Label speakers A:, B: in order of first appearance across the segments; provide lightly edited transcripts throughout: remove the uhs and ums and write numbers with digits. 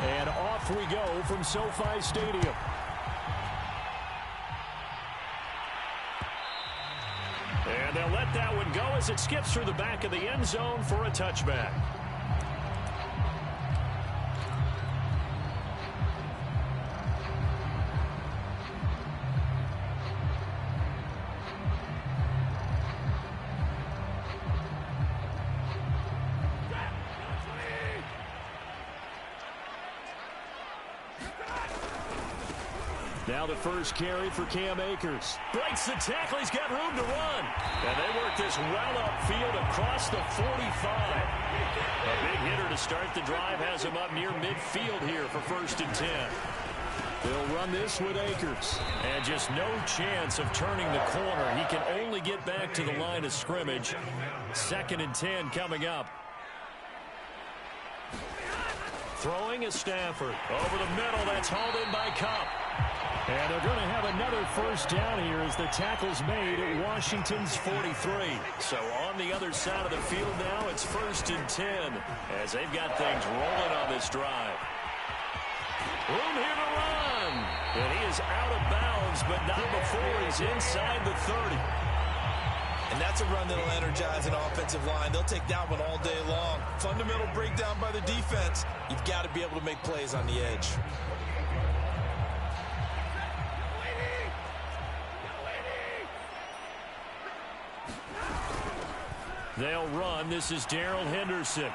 A: And off we go from SoFi Stadium. And they'll let that one go as it skips through the back of the end zone for a touchback. Now the first carry for Cam Akers. Breaks the tackle. He's got room to run. And they work this well upfield across the 45. A big hitter to start the drive has him up near midfield here for 1st and 10. They'll run this with Akers. And just no chance of turning the corner. He can only get back to the line of scrimmage. 2nd and 10 coming up. Throwing is Stafford. Over the middle. That's hauled in by Cup. And they're going to have another first down here as the tackle's made at Washington's 43. So on the other side of the field now, it's 1st and 10 as they've got things rolling on this drive. Room here to run. And he is out of bounds, but not before he's inside the 30.
B: And that's a run that'll energize an offensive line. They'll take that one all day long. Fundamental breakdown by the defense. You've got to be able to make plays on the edge.
A: They'll run. This is Darrell Henderson.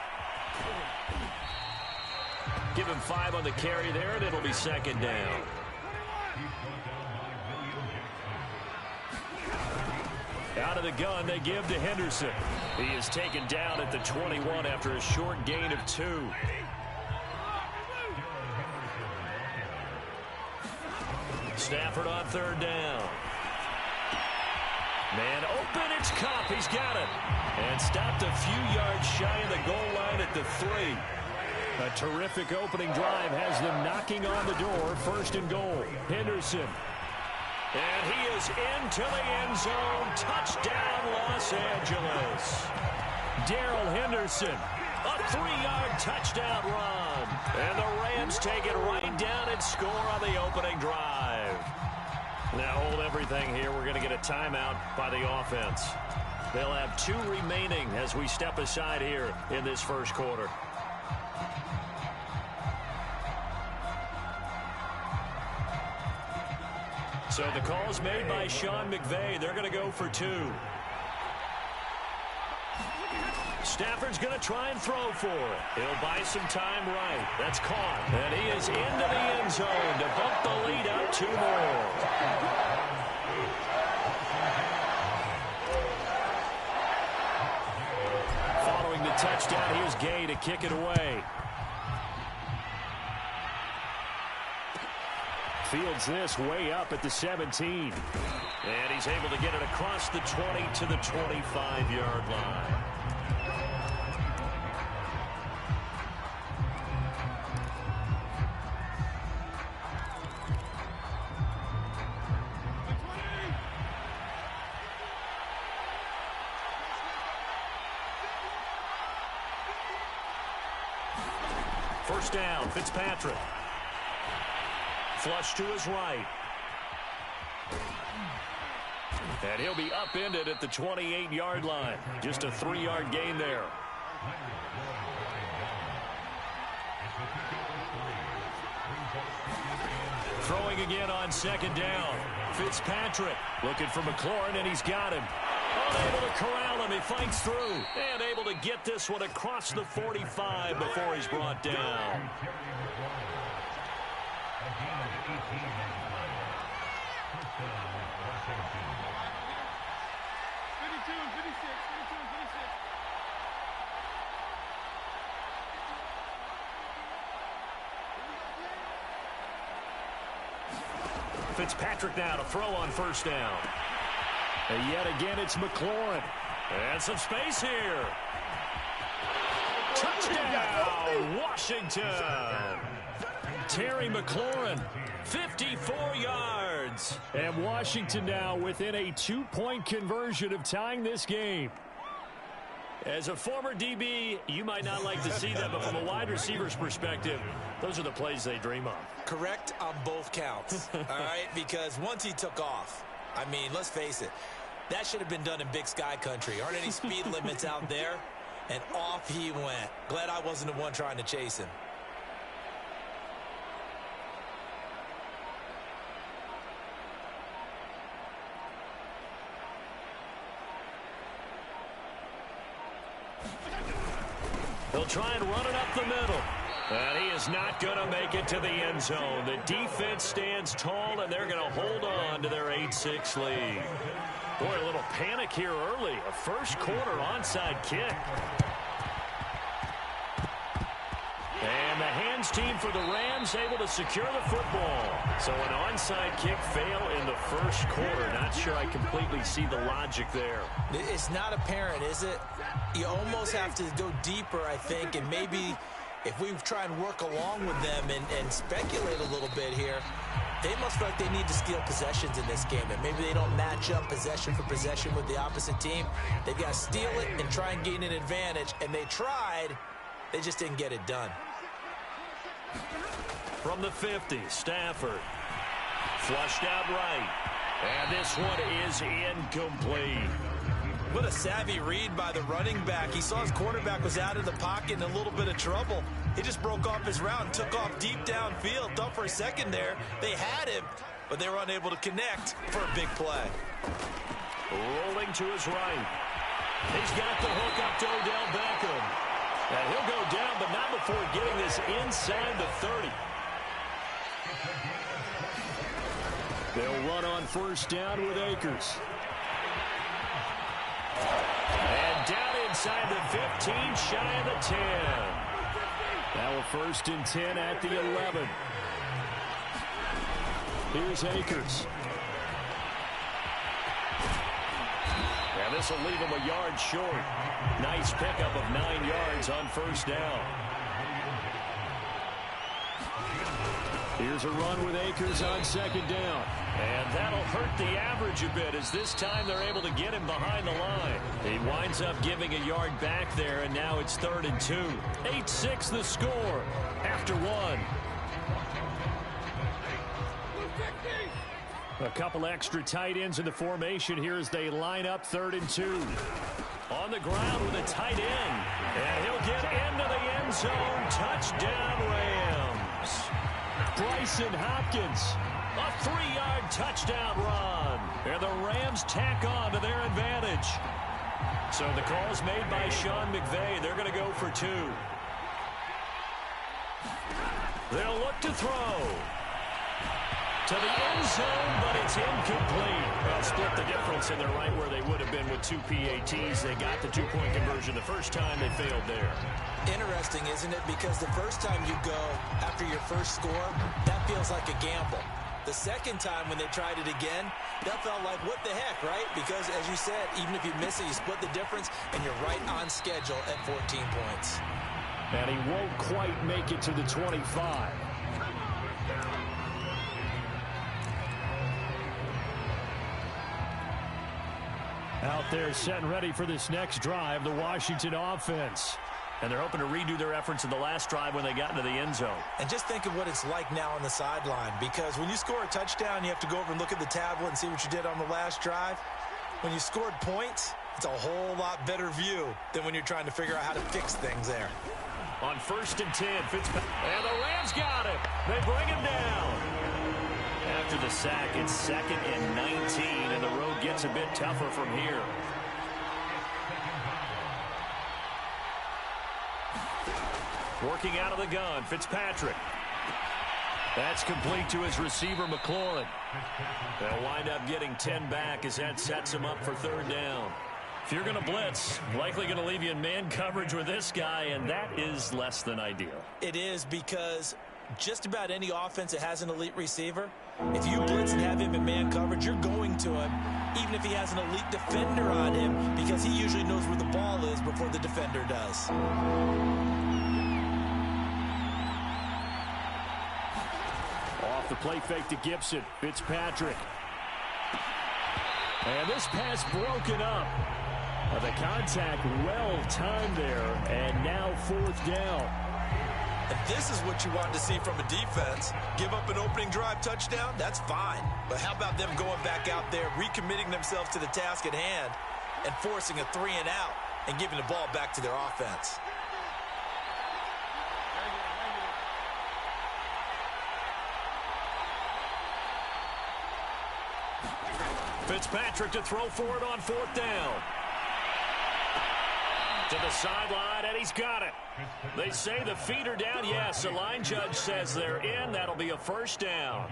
A: Give him 5 on the carry there, and it'll be 2nd down. Out of the gun, they give to Henderson. He is taken down at the 21 after a short gain of 2. Stafford on 3rd down. Man open, it's Cup. He's got it. And stopped a few yards shy of the goal line at the 3. A terrific opening drive has them knocking on the door. 1st and goal. Henderson. And he is into the end zone. Touchdown, Los Angeles. Darrell Henderson. A 3-yard touchdown run. And the Rams take it right down and score on the opening drive. Now hold everything here. We're going to get a timeout by the offense. They'll have 2 remaining as we step aside here in this first quarter. So the call's made by Sean McVay. They're going to go for 2. Stafford's going to try and throw for it. He'll buy some time right. That's caught. And he is into the end zone to bump the lead up 2 more. Following the touchdown, here's Gay to kick it away. Fields this way up at the 17. And he's able to get it across the 20 to the 25-yard line. First down, Fitzpatrick. Flush to his right. And he'll be upended at the 28-yard line. Just a 3-yard gain there. Throwing again on 2nd down. Fitzpatrick looking for McLaurin, and he's got him. Unable to corral him. He fights through. And able to get this one across the 45 before he's brought down. Fitzpatrick now to throw on 1st down. And yet again, it's McLaurin. And some space here. Touchdown, Washington. Terry McLaurin, 54 yards. And Washington now within a 2-point conversion of tying this game. As a former DB, you might not like to see that, but from a wide receiver's perspective, those are the plays they dream of.
B: Correct on both counts, all right? Because once he took off, I mean, let's face it, that should have been done in Big Sky country. Aren't any speed limits out there? And off he went. Glad I wasn't the one trying to chase him.
A: They'll try and run it up the middle. And he is not going to make it to the end zone. The defense stands tall, and they're going to hold on to their 8-6 lead. Boy, a little panic here early. A first quarter onside kick. And the hands team for the Rams able to secure the football. So an onside kick fail in the first quarter. Not sure I completely see the logic there.
B: It's not apparent, is it? You almost have to go deeper, I think, and maybe if we try and work along with them and speculate a little bit here, they must feel like they need to steal possessions in this game, and maybe they don't match up possession for possession with the opposite team. They've got to steal it and try and gain an advantage, and they tried. They just didn't get it done.
A: From the 50, Stafford. Flushed out right. And this one is incomplete.
B: What a savvy read by the running back. He saw his quarterback was out of the pocket in a little bit of trouble. He just broke off his route and took off deep downfield. Thought for a second there they had him, but they were unable to connect for a big play.
A: Rolling to his right. He's got the hook up to Odell Beckham. And he'll go down, but not before getting this inside the 30. They'll run on first down with Akers. And down inside the 15, shy of the 10. Now a 1st and 10 at the 11. Here's Akers. And this will leave him a yard short. Nice pickup of 9 yards on first down. Here's a run with Akers on second down. And that'll hurt the average a bit as this time they're able to get him behind the line. He winds up giving a yard back there, and now it's 3rd and 2. 8-6 the score after 1. A couple extra tight ends in the formation here as they line up 3rd and 2. On the ground with a tight end. And he'll get into the end zone. Touchdown, Rams. Bryson Hopkins. A 3-yard touchdown run. And the Rams tack on to their advantage. So the call's made by Sean McVay. They're going to go for 2. They'll look to throw. To the end zone, but it's incomplete. Well, split the difference, and they're right where they would have been with 2 PATs. They got the 2-point conversion the first time. They failed there.
B: Interesting, isn't it? Because the first time you go after your first score, that feels like a gamble. The second time when they tried it again, that felt like, what the heck, right? Because, as you said, even if you miss it, you split the difference, and you're right on schedule at 14 points.
A: And he won't quite make it to the 25. Out there set and ready for this next drive, the Washington offense. And they're hoping to redo their efforts in the last drive when they got into the end zone.
B: And just think of what it's like now on the sideline, because when you score a touchdown, you have to go over and look at the tablet and see what you did on the last drive. When you scored points, it's a whole lot better view than when you're trying to figure out how to fix things there.
A: On 1st and 10, Fitzpatrick. And the Rams got him. They bring him down. After the sack, it's 2nd and 19, and the road gets a bit tougher from here. Working out of the gun, Fitzpatrick. That's complete to his receiver, McLaurin. They'll wind up getting 10 back as that sets him up for 3rd down. If you're going to blitz, likely going to leave you in man coverage with this guy, and that is less than ideal.
B: It is, because just about any offense that has an elite receiver, if you blitz and have him in man coverage, you're going to him, even if he has an elite defender on him, because he usually knows where the ball is before the defender does.
A: Off the play fake to Gibson. Fitzpatrick. And this pass broken up. The contact well timed there, and now fourth down.
B: And this is what you want to see from a defense. Give up an opening drive touchdown, that's fine. But how about them going back out there, recommitting themselves to the task at hand, and forcing a 3 and out, and giving the ball back to their offense.
A: Fitzpatrick to throw for it on fourth down. To the sideline, and he's got it. They say the feet are down. Yes, the line judge says they're in. That'll be a first down.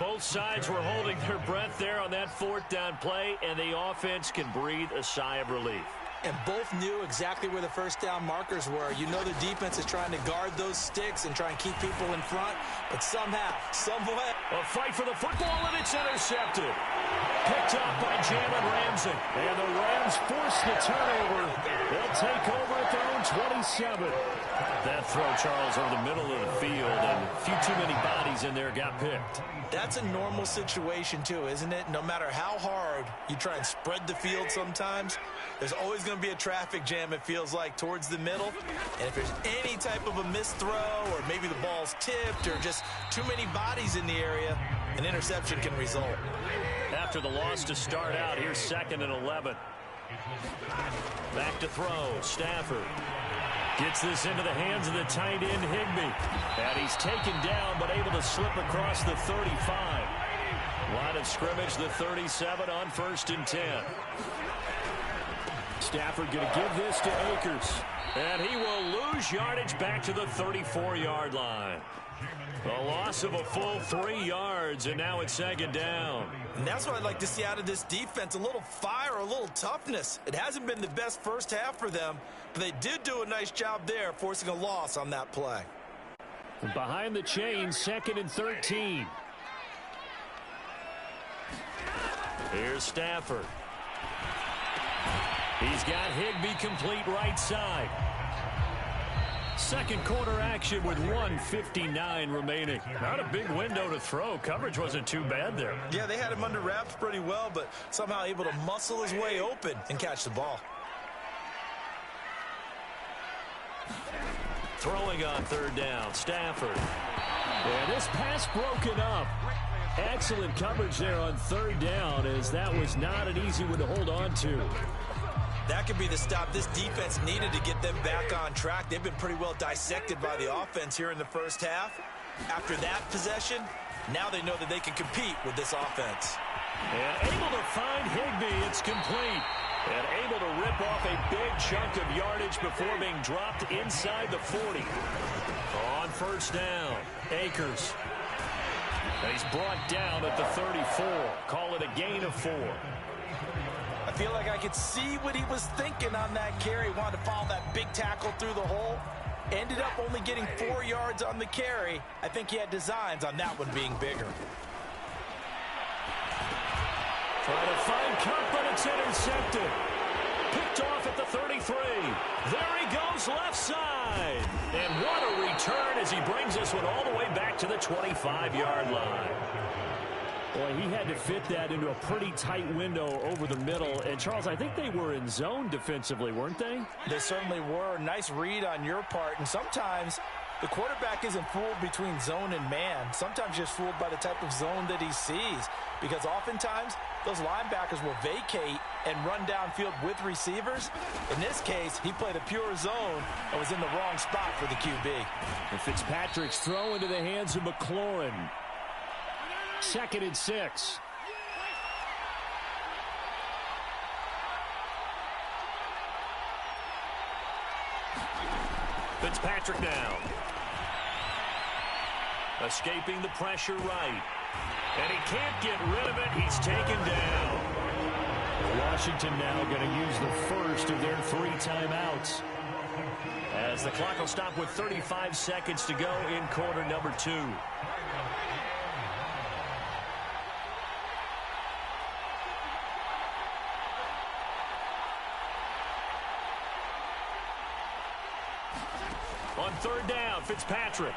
A: Both sides were holding their breath there on that fourth down play, and the offense can breathe a sigh of relief.
B: And both knew exactly where the first down markers were. You know the defense is trying to guard those sticks and try and keep people in front, but somehow, someway.
A: A fight for the football, and it's intercepted. Picked up by Jalen Ramsey. And the Rams force the turnover. They'll take over at their own 27. That throw, Charles, over the middle of the field, and a few too many bodies in there got picked.
B: That's a normal situation, too, isn't it? No matter how hard you try and spread the field sometimes, there's always going to be a traffic jam, it feels like, towards the middle. And if there's any type of a missed throw, or maybe the ball's tipped, or just too many bodies in the area, an interception can result.
A: After the loss to start out, here's 2nd and 11. Back to throw. Stafford gets this into the hands of the tight end, Higbee. And he's taken down, but able to slip across the 35. Line of scrimmage, the 37 on 1st and 10. Stafford going to give this to Akers. And he will lose yardage back to the 34-yard line. A loss of a full 3 yards, and now it's 2nd down.
B: And that's what I'd like to see out of this defense, a little fire, a little toughness. It hasn't been the best first half for them, but they did do a nice job there, forcing a loss on that play.
A: Behind the chains, 2nd and 13. Here's Stafford. He's got Higbee complete right side. Second quarter action with 1:59 remaining. Not a big window to throw. Coverage wasn't too bad there.
B: Yeah, they had him under wraps pretty well, but somehow able to muscle his way open and catch the ball.
A: Throwing on 3rd down, Stafford. And this pass broken up. Excellent coverage there on 3rd down, as that was not an easy one to hold on to.
B: That could be the stop this defense needed to get them back on track. They've been pretty well dissected by the offense here in the first half. After that possession, now they know that they can compete with this offense.
A: And able to find Higbee. It's complete. And able to rip off a big chunk of yardage before being dropped inside the 40. On 1st down, Akers. And he's brought down at the 34. Call it a gain of 4.
B: I feel like I could see what he was thinking on that carry. Wanted to follow that big tackle through the hole. Ended up only getting 4 yards on the carry. I think he had designs on that one being bigger.
A: Trying to find Cup, but it's intercepted. Picked off at the 33. There he goes, left side. And what a return as he brings this one all the way back to the 25-yard line. Boy, he had to fit that into a pretty tight window over the middle. And, Charles, I think they were in zone defensively, weren't they?
B: They certainly were. Nice read on your part. And sometimes the quarterback isn't fooled between zone and man. Sometimes just fooled by the type of zone that he sees. Because oftentimes, those linebackers will vacate and run downfield with receivers. In this case, he played a pure zone and was in the wrong spot for the QB.
A: And Fitzpatrick's throw into the hands of McLaurin. 2nd and 6. Fitzpatrick now. Escaping the pressure right. And he can't get rid of it. He's taken down. Washington now going to use the first of their 3 timeouts, as the clock will stop with 35 seconds to go in quarter number 2. On 3rd down, Fitzpatrick.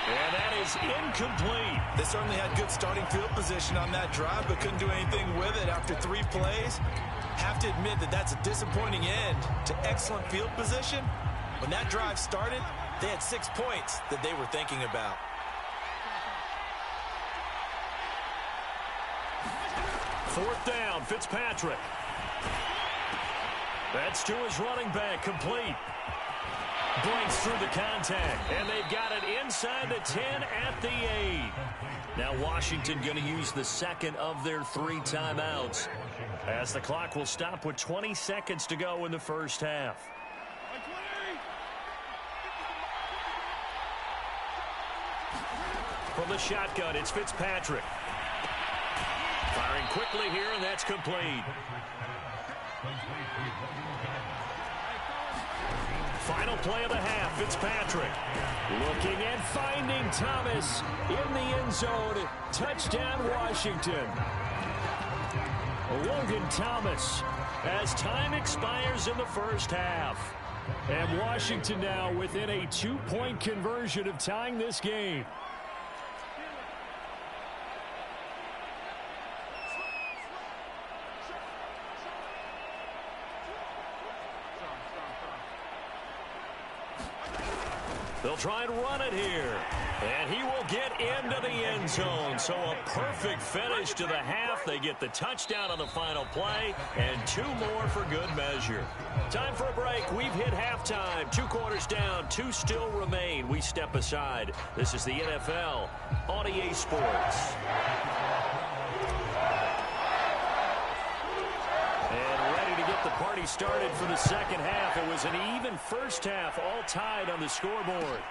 A: And that is incomplete.
B: They certainly had good starting field position on that drive, but couldn't do anything with it after 3 plays. Have to admit that that's a disappointing end to excellent field position. When that drive started, they had 6 points that they were thinking about.
A: Fourth down, Fitzpatrick. That's to his running back, complete. Breaks through the contact, and they've got it inside the 10 at the 8. Now Washington going to use the second of their 3 timeouts, as the clock will stop with 20 seconds to go in the first half. From the shotgun, it's Fitzpatrick. Firing quickly here, and that's complete. Final play of the half, Fitzpatrick. Looking and finding Thomas in the end zone. Touchdown, Washington. Logan Thomas as time expires in the first half. And Washington now within a 2-point conversion of tying this game. They'll try and run it here. And he will get into the end zone. So a perfect finish to the half. They get the touchdown on the final play. And 2 more for good measure. Time for a break. We've hit halftime. 2 quarters down. 2 still remain. We step aside. This is the NFL on EA Sports. And ready to get the party started for the second half. It was an even first half, all tied on the scoreboard.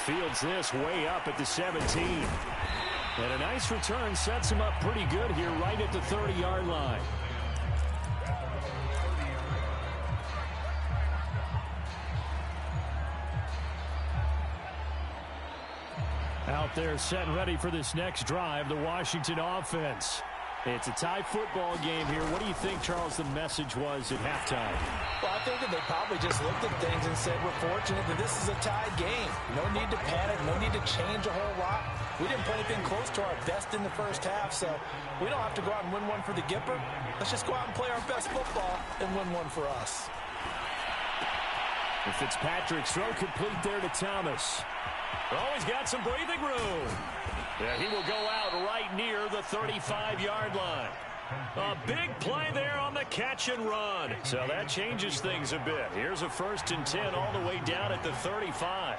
A: Fields this way up at the 17. And a nice return sets him up pretty good here right at the 30-yard line. Out there set and ready for this next drive, the Washington offense. It's a tie football game here. What do you think, Charles, the message was at halftime?
B: Well, I think that they probably just looked at things and said, we're fortunate that this is a tied game. No need to panic. No need to change a whole lot. We didn't play anything close to our best in the first half, so we don't have to go out and win one for the Gipper. Let's just go out and play our best football and win one for us.
A: And Fitzpatrick's throw complete there to Thomas. Oh, he's got some breathing room. Yeah, he will go out right near the 35-yard line. A big play there on the catch and run. So that changes things a bit. Here's a 1st and 10 all the way down at the 35.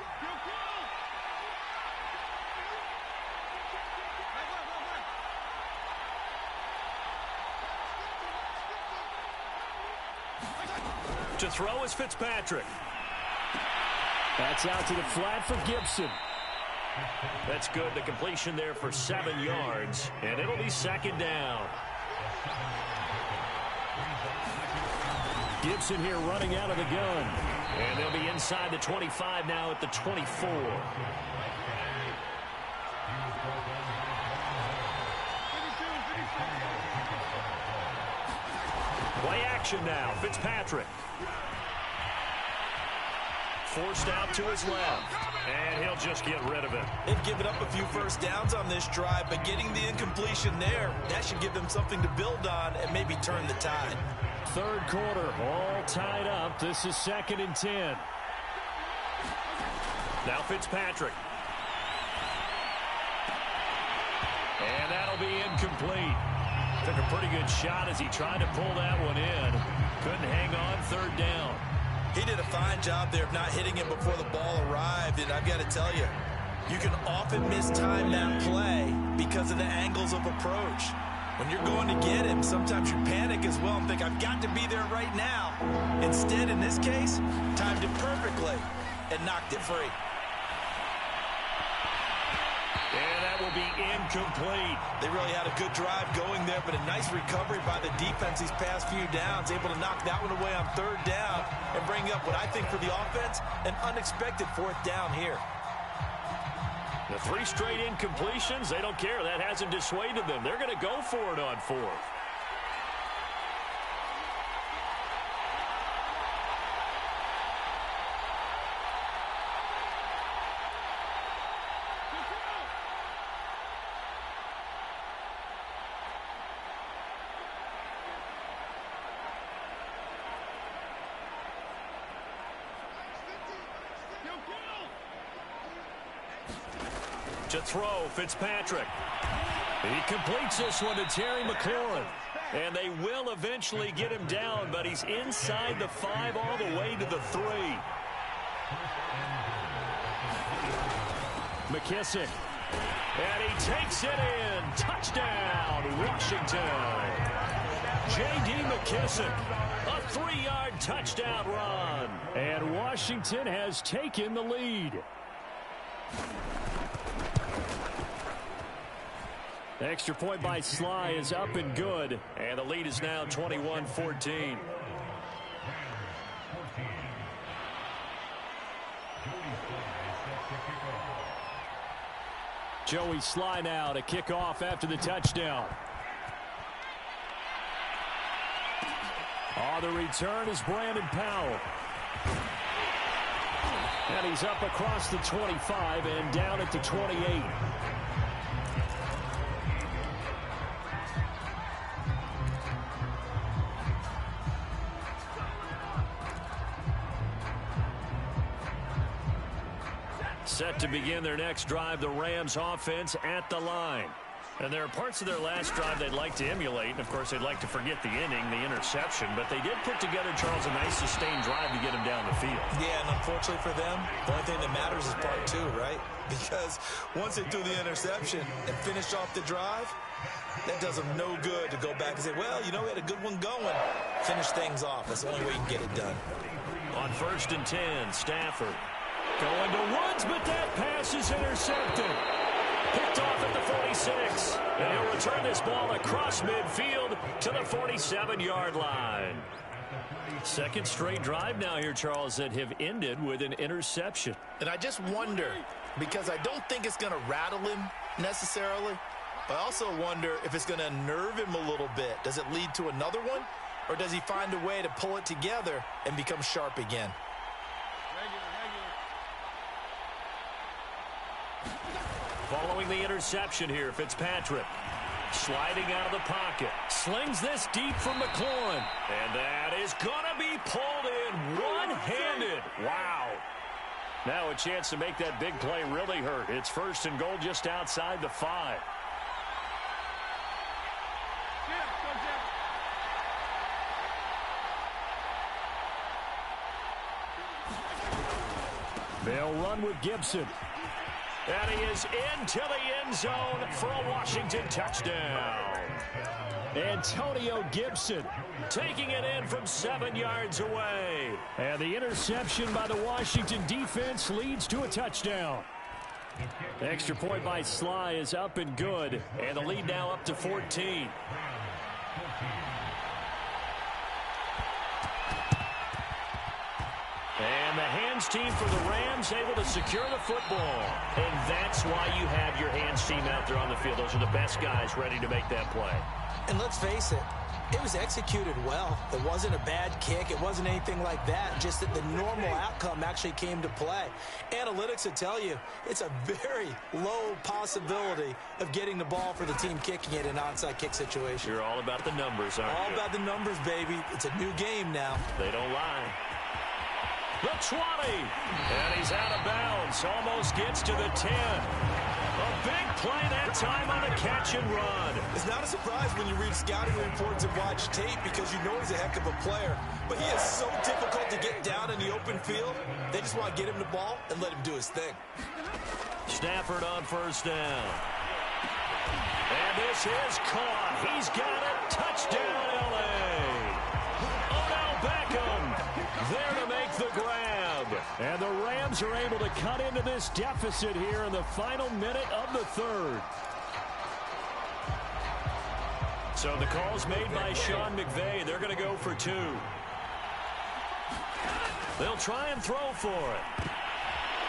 A: To throw is Fitzpatrick. That's out to the flat for Gibson. That's good. The completion there for 7 yards. And it'll be 2nd down. Gibson here running out of the gun. And they'll be inside the 25 now at the 24. Play action now. Fitzpatrick. Forced out to his left. And he'll just get rid of it.
B: They've given up a few first downs on this drive, but getting the incompletion there, that should give them something to build on and maybe turn the tide.
A: 3rd quarter, all tied up. This is 2nd and 10. Now Fitzpatrick. And that'll be incomplete. Took a pretty good shot as he tried to pull that one in. Couldn't hang on 3rd down.
B: He did a fine job there of not hitting him before the ball arrived, and I've got to tell you, you can often mistime that play because of the angles of approach. When you're going to get him, sometimes you panic as well and think, I've got to be there right now. Instead, in this case, timed it perfectly and knocked it free.
A: And that will be incomplete.
B: They really had a good drive going there, but a nice recovery by the defense these past few downs, able to knock that one away on 3rd down and bring up what I think for the offense, an unexpected 4th down here.
A: The 3 straight incompletions, they don't care. That hasn't dissuaded them. They're going to go for it on 4th. To throw, Fitzpatrick. He completes this one to Terry McLaurin. And they will eventually get him down, but he's inside the 5 all the way to the 3. McKissick. And he takes it in. Touchdown, Washington. J.D. McKissick. A 3-yard touchdown run. And Washington has taken the lead. Extra point by Sly is up and good. And the lead is now 21-14. Joey Sly now to kick off after the touchdown. On the return is Brandon Powell. And he's up across the 25 and down at the 28. Set to begin their next drive, the Rams offense at the line. And there are parts of their last drive they'd like to emulate. And, of course, they'd like to forget the inning, the interception. But they did put together, Charles, a nice sustained drive to get him down the field. Yeah, and unfortunately for them, the only thing that matters is part 2, right? Because once they threw the interception and finished off the drive, that does them no good to go back and say, well, you know, we had a good one going. Finish things off. That's the only way you can get it done. On 1st and 10, Stafford. Going to Woods, but that pass is intercepted. Picked off at the 46. And he'll return this ball across midfield to the 47-yard line. Second straight drive now here, Charles, that have ended with an interception.
C: And I just wonder, because I don't think it's going to rattle him necessarily, but I also wonder if it's going to unnerve him a little bit. Does it lead to another one? Or does he find a way to pull it together and become sharp again?
A: Following the interception here, Fitzpatrick. Sliding out of the pocket. Slings this deep from McLaurin. And that is going to be pulled in one-handed. Wow. Now a chance to make that big play really hurt. It's 1st and goal just outside the 5. They'll run with Gibson. And he is into the end zone for a Washington touchdown. Antonio Gibson taking it in from 7 yards away. And the interception by the Washington defense leads to a touchdown. Extra point by Sly is up and good. And the lead now up to 14. And the hands team for the Rams able to secure the football. And that's why you have your hands team out there on the field. Those are the best guys ready to make that play. And let's face it, it was executed well. It wasn't a bad kick. It wasn't anything like that. Just that the normal outcome actually came to play. Analytics will tell you it's a very low possibility of getting the ball for the team kicking it in an onside kick situation. You're all about the numbers, aren't you? All about the numbers, baby. It's a new game now. They don't lie. The 20, and he's out of bounds, almost gets to the 10. A big play that time on a catch and run. It's not a surprise when you read scouting reports and watch tape because you know he's a heck of a player. But he is so difficult to get down in the open field. They just want to get him the ball and let him do his thing. Stafford on 1st down. And this is caught. He's got it. Touchdown, L.A. Odell Beckham there to make the grab. And the Rams are able to cut into this deficit here in the final minute of the 3rd. So the call's made by Sean McVay. They're going to go for 2. They'll try and throw for it.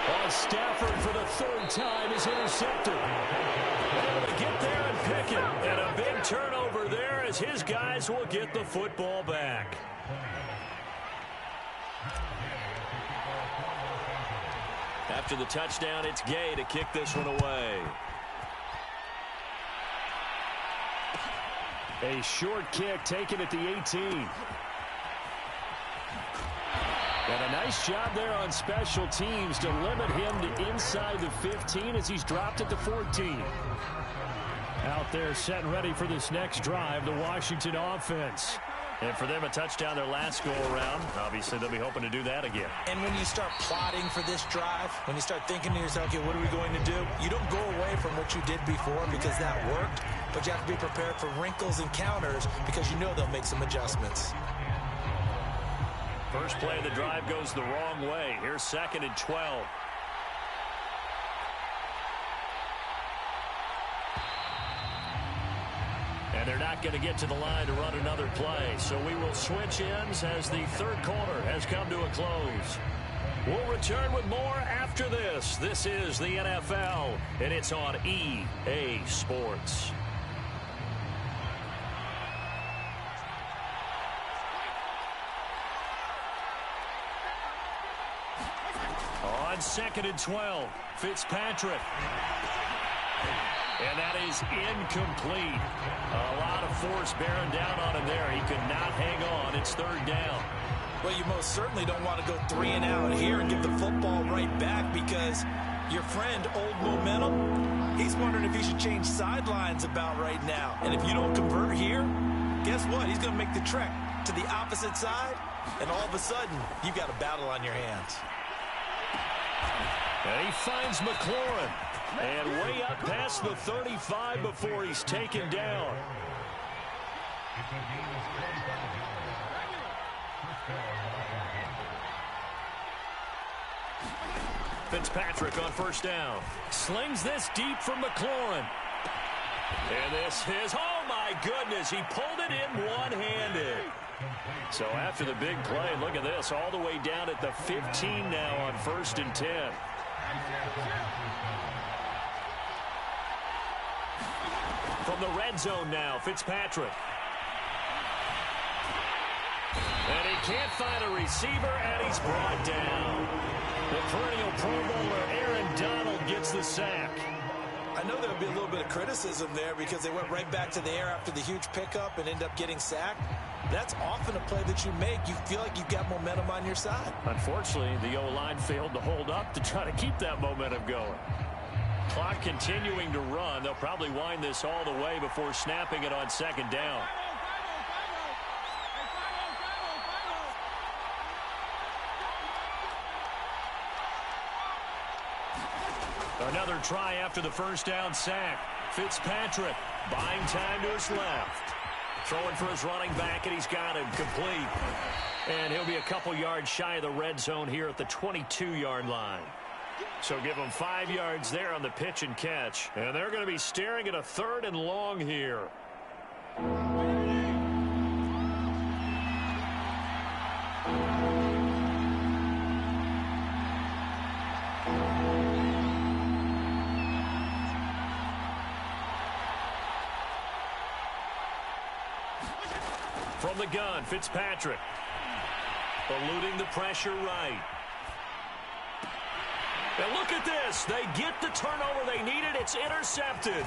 A: While Stafford for the 3rd time is intercepted. Able to get there and pick it. And a big turnover there as his guys will get the football back. After the touchdown, it's Gay to kick this one away. A short kick taken at the 18. And a nice job there on special teams to limit him to inside the 15 as he's dropped it to 14. Out there set and ready for this next drive, the Washington offense. And for them, a touchdown their last go-around. Obviously, they'll be hoping to do that again.
B: And when you start plotting for this drive, when you start thinking to yourself, okay, what are we going to do? You don't go away from what you did before because that worked, but you have to be prepared for wrinkles and counters because you know they'll make some adjustments.
A: First play of the drive goes the wrong way. Here's 2nd and 12. And they're not going to get to the line to run another play. So we will switch ends as the third quarter has come to a close. We'll return with more after this. This is the NFL, and it's on EA Sports. On 2nd and 12, Fitzpatrick. And that is incomplete. A lot of force bearing down on him there. He could not hang on. It's 3rd down.
B: Well, you most certainly don't want to go 3 and out here and give the football right back because your friend, Old Momentum, he's wondering if he should change sidelines about right now. And if you don't convert here, guess what? He's going to make the trek to the opposite side, and all of a sudden, you've got a battle on your hands.
A: And he finds McLaurin. And way up past the 35 before he's taken down. Fitzpatrick on 1st down. Slings this deep from McLaurin. And this is, oh my goodness, he pulled it in one-handed. So after the big play, look at this, all the way down at the 15 now on 1st and 10. From the red zone now, Fitzpatrick. And he can't find a receiver, and he's brought down. The perennial Pro Bowler Aaron Donald gets the sack.
B: I know there'll be a little bit of criticism there because they went right back to the air after the huge pickup and ended up getting sacked. That's often a play that you make. You feel like you've got momentum on your side.
A: Unfortunately, the O-line failed to hold up to try to keep that momentum going. Clock continuing to run. They'll probably wind this all the way before snapping it on 2nd down. Another try after the 1st down sack. Fitzpatrick buying time to his left. Throwing for his running back, and he's got him complete. And he'll be a couple yards shy of the red zone here at the 22-yard line. So give them 5 yards there on the pitch and catch. And they're going to be staring at a 3rd and long here. From the gun, Fitzpatrick. Eluding the pressure right. And look at this. They get the turnover they needed. It's intercepted.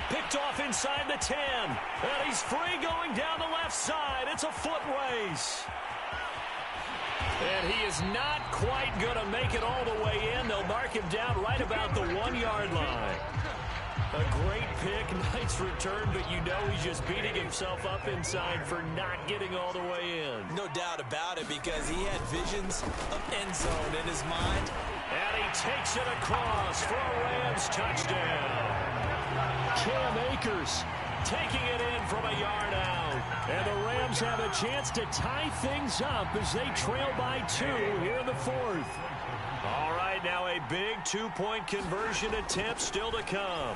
A: Picked off inside the 10. And he's free going down the left side. It's a foot race. And he is not quite going to make it all the way in. They'll mark him down right about the 1-yard line. A great pick, nice return, but you know he's just beating himself up inside for not getting all the way in.
B: No doubt about it, because he had visions of end zone in his mind.
A: And he takes it across for a Rams touchdown. Cam Akers taking it in from a yard out. And the Rams have a chance to tie things up as they trail by 2 here in the 4th. All right, now a big 2-point conversion attempt still to come.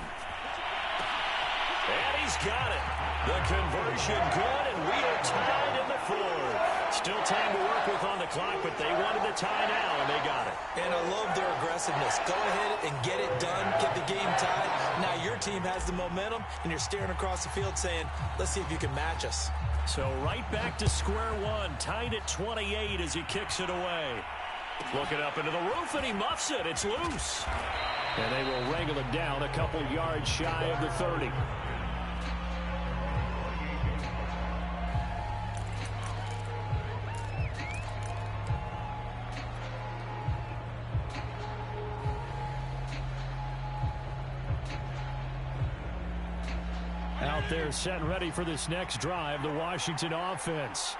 A: And he's got it. The conversion good, and we are tied in the 4th. Still time to work with on the clock, but they wanted the tie now, and they got it.
B: And I love their aggressiveness. Go ahead and get it done. Get the game tied. Now your team has the momentum, and you're staring across the field saying, let's see if you can match us.
A: So right back to square one, tied at 28 as he kicks it away. Looking up into the roof, and he muffs it. It's loose. And they will wrangle it down a couple yards shy of the 30. out there set and ready for this next drive, the Washington offense.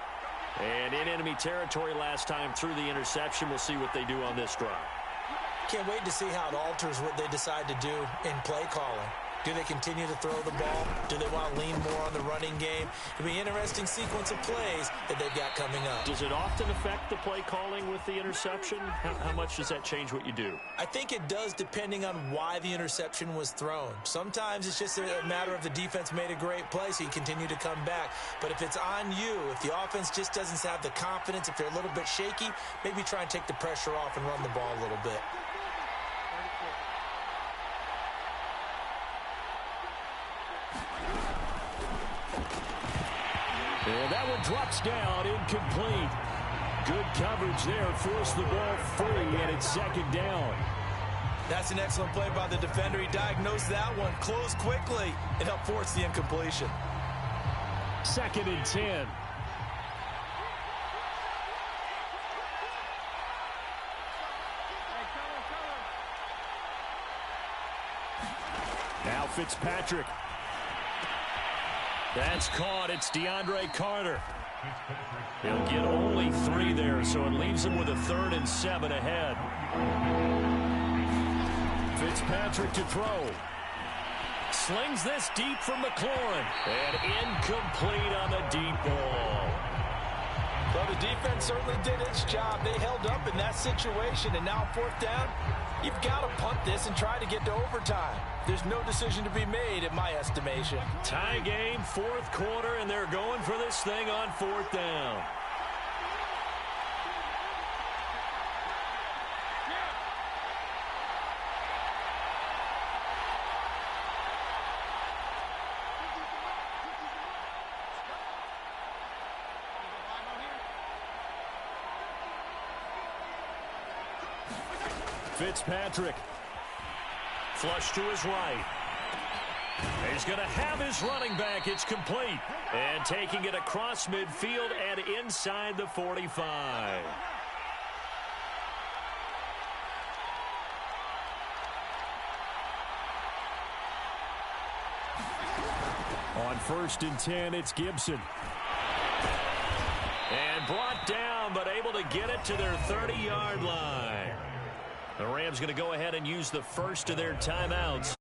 D: And in enemy territory last time through the interception. We'll see what they do on this drive.
B: Can't wait to see how it alters what they decide to do in play calling. Do they continue to throw the ball? Do they want to lean more on the running game? It'll be an interesting sequence of plays that they've got coming up.
D: Does it often affect the play calling with the interception? How much does that change what you do?
B: I think it does depending on why the interception was thrown. Sometimes it's just a matter of the defense made a great play, so you continue to come back. But if it's on you, if the offense just doesn't have the confidence, if they're a little bit shaky, maybe try and take the pressure off and run the ball a little bit.
A: And that one drops down, incomplete. Good coverage there, forced the ball free, and it's second down.
C: That's an excellent play by the defender. He diagnosed that one, closed quickly, and helped force the incompletion.
A: 2nd and 10. Now Fitzpatrick. That's caught. It's DeAndre Carter. He'll get only 3 there, so it leaves him with a 3rd and 7 ahead. Fitzpatrick to throw. Slings this deep from McLaurin. And incomplete on the deep ball.
C: Well, the defense certainly did its job. They held up in that situation, and now 4th down, you've got to punt this and try to get to overtime. There's no decision to be made in my estimation.
A: Tie game, 4th quarter, and they're going for this thing on 4th down. Fitzpatrick. Flush to his right. He's going to have his running back. It's complete. And taking it across midfield and inside the 45. On 1st and 10, it's Gibson. And brought down, but able to get it to their 30-yard line. The Rams going to go ahead and use the first of their timeouts.